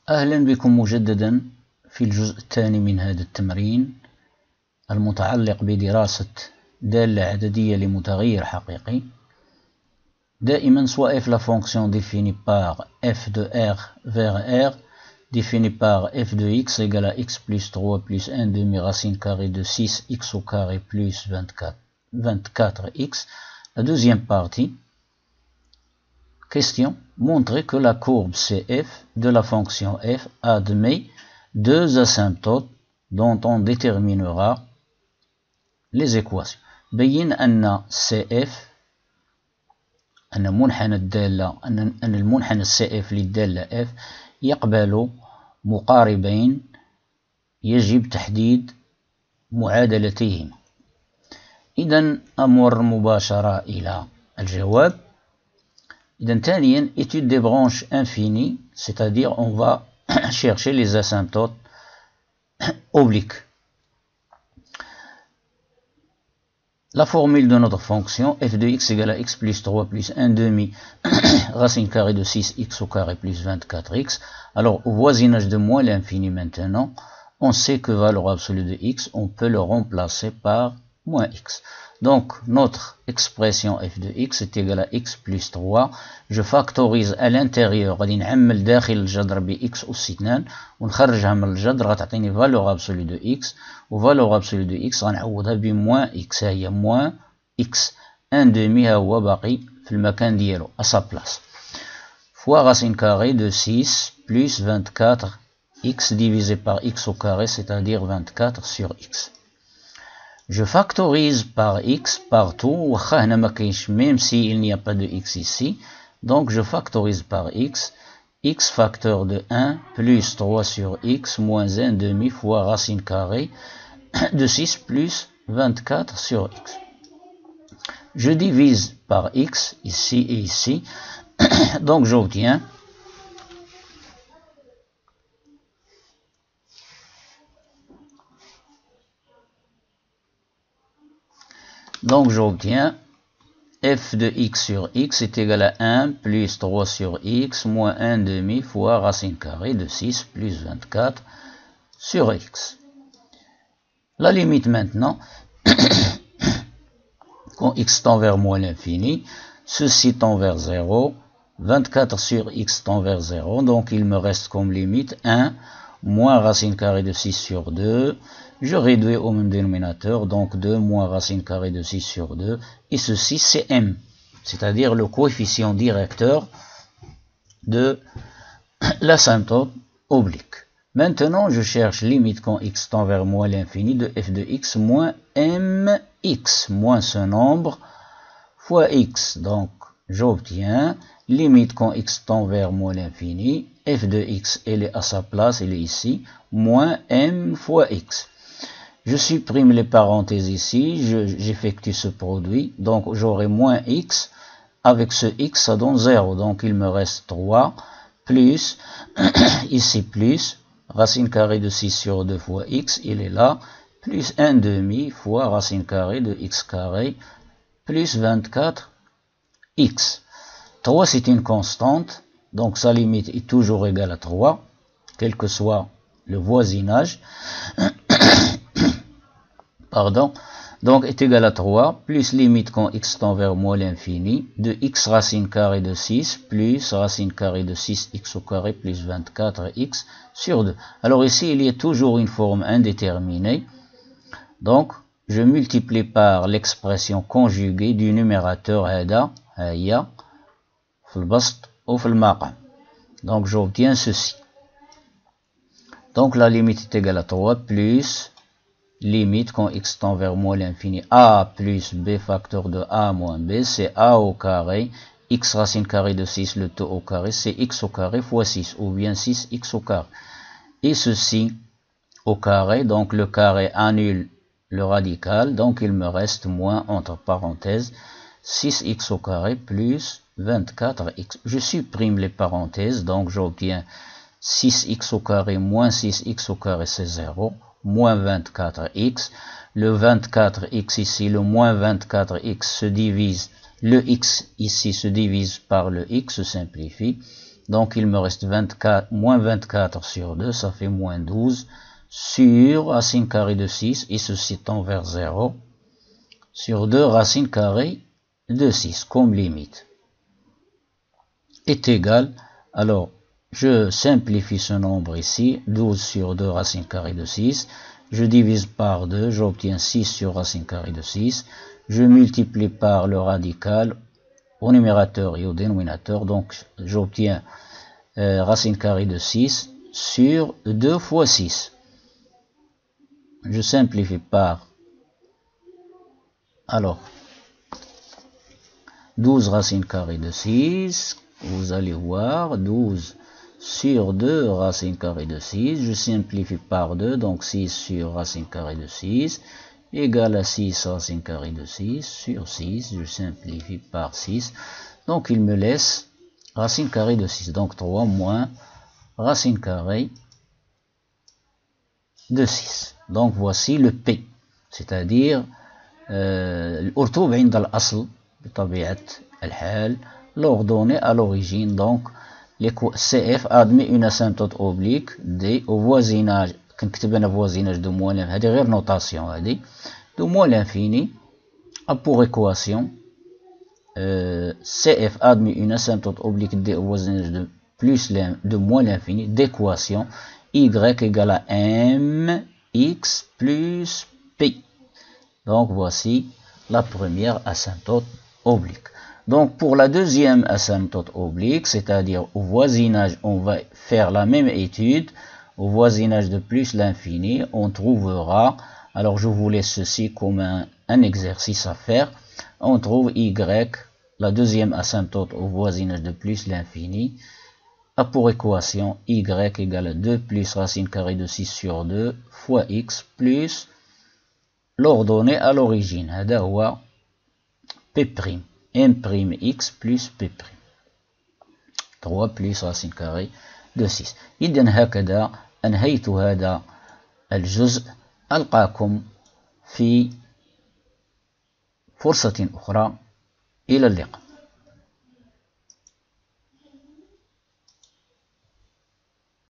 أهلا بكم مجددا في الجزء الثاني من هذا التمرين المتعلق بدراسة دالة عددية لمتغير حقيقي. دائما soit f la fonction définie par f de r vers r définie par f de x égale à x plus 3 plus 1 demi racine carrée de 6x au carré plus 24x. La deuxième partie, question, montrer que la courbe CF de la fonction f admet deux asymptotes dont on déterminera les équations. بين أن CF أن منحنى الدالة أن المنحنى CF للدالة f يقبل مقاربين يجب تحديد معادلتيهما. إذن أمر مباشرة إلى الجواب. إذن ثانيا étude des branches infinies, c'est-à-dire on va chercher les asymptotes obliques. La formule de notre fonction f de x égale à x plus 3 plus 1 demi racine carrée de 6x au carré plus 24x. Alors au voisinage de moins l'infini maintenant, on sait que valeur absolue de x, on peut le remplacer par moins x. Donc notre expression f de x est égale à x plus 3. Je factorise à l'intérieur, غادي نعمل داخل الجذر ب x أس 2 ونخرجها من الجذر غتعطيني valeur absolue de x، و valeur absolue de x غنعوضها ب moins x، هي moins x 1 demi ها هو باقي في المكان ديالو à sa place، fois racine carrée de 6 plus 24 x divisé par x au carré, c'est-à-dire 24 sur x. Je factorise par x partout, même s'il n'y a pas de x ici. Donc je factorise par x, x facteur de 1 plus 3 sur x moins 1 demi fois racine carrée de 6 plus 24 sur x. Je divise par x ici et ici, donc j'obtiens f de x sur x est égal à 1 plus 3 sur x moins 1 demi fois racine carrée de 6 plus 24 sur x. La limite maintenant, quand x tend vers moins l'infini, ceci tend vers 0, 24 sur x tend vers 0, donc il me reste comme limite 1 moins racine carrée de 6 sur 2, je réduis au même dénominateur, donc 2 moins racine carrée de 6 sur 2, et ceci c'est m, c'est-à-dire le coefficient directeur de l'asymptote oblique. Maintenant, je cherche limite quand x tend vers moins l'infini de f de x moins mx, moins ce nombre, fois x, donc j'obtiens limite quand x tend vers moins l'infini, f de x, elle est à sa place, elle est ici, moins m fois x. Je supprime les parenthèses ici, j'effectue ce produit, donc j'aurai moins x, avec ce x ça donne 0, donc il me reste 3, plus, ici plus, racine carrée de 6 sur 2 fois x, il est là, plus 1 demi fois racine carrée de x carré, plus 24 x. 3 c'est une constante, donc sa limite est toujours égale à 3, quel que soit le voisinage. Pardon, donc est égal à 3, plus limite quand x tend vers moins l'infini, de x racine carrée de 6, plus racine carrée de 6x au carré, plus 24x sur 2. Alors ici, il y a toujours une forme indéterminée, donc je multiplie par l'expression conjuguée du numérateur هذا هي في البسط ou في المقام. Donc j'obtiens ceci. Donc la limite est égale à 3, plus limite quand x tend vers moins l'infini, a plus b facteur de a moins b, c'est a au carré, x racine carrée de 6, le tout au carré, c'est x au carré fois 6, ou bien 6x au carré. Et ceci au carré, donc le carré annule le radical, donc il me reste moins, entre parenthèses, 6x au carré plus 24x. Je supprime les parenthèses, donc j'obtiens 6x au carré moins 6x au carré, c'est 0. Moins 24x, le 24x ici, le moins 24x se divise, le x ici se divise par le x, se simplifie, Donc il me reste 24, moins 24 sur 2, ça fait moins 12 sur racine carrée de 6, et ceci tend vers 0, sur 2 racine carrée de 6 comme limite, est égal, alors je simplifie ce nombre ici, 12 sur 2 racine carrée de 6, je divise par 2, j'obtiens 6 sur racine carrée de 6, je multiplie par le radical au numérateur et au dénominateur, donc j'obtiens racine carrée de 6 sur 2 fois 6. Je simplifie par, alors, 12 racine carrée de 6, vous allez voir, 12 sur 2 racine carrée de 6, je simplifie par 2, donc 6 sur racine carrée de 6, égale à 6 racine carrée de 6 sur 6, je simplifie par 6, donc il me laisse racine carrée de 6, donc 3 moins racine carrée de 6. Donc voici le P, c'est-à-dire الأرتوب عند الأصل بطبيعة الحال l'ordonnée à l'origine. Donc CF admet une asymptote oblique D au voisinage, كنكتب أنا voisinage de moins l'infini, هذه غير notation هذه, de moins l'infini a pour équation CF admet une asymptote oblique D au voisinage de moins l'infini, d'équation y égale à mx plus p. Donc voici la première asymptote oblique. Donc pour la deuxième asymptote oblique, c'est-à-dire au voisinage, on va faire la même étude. Au voisinage de plus l'infini, on trouvera, alors je vous laisse ceci comme un exercice à faire, on trouve y, la deuxième asymptote au voisinage de plus l'infini, a pour équation y égale à 2 plus racine carrée de 6 sur 2 fois x plus l'ordonnée à l'origine, هذا هو p', m'x plus p', 3 plus racine carrée de 6. إذن هكذا أنهيت هذا الجزء، ألقاكم في فرصة أخرى، إلى اللقاء.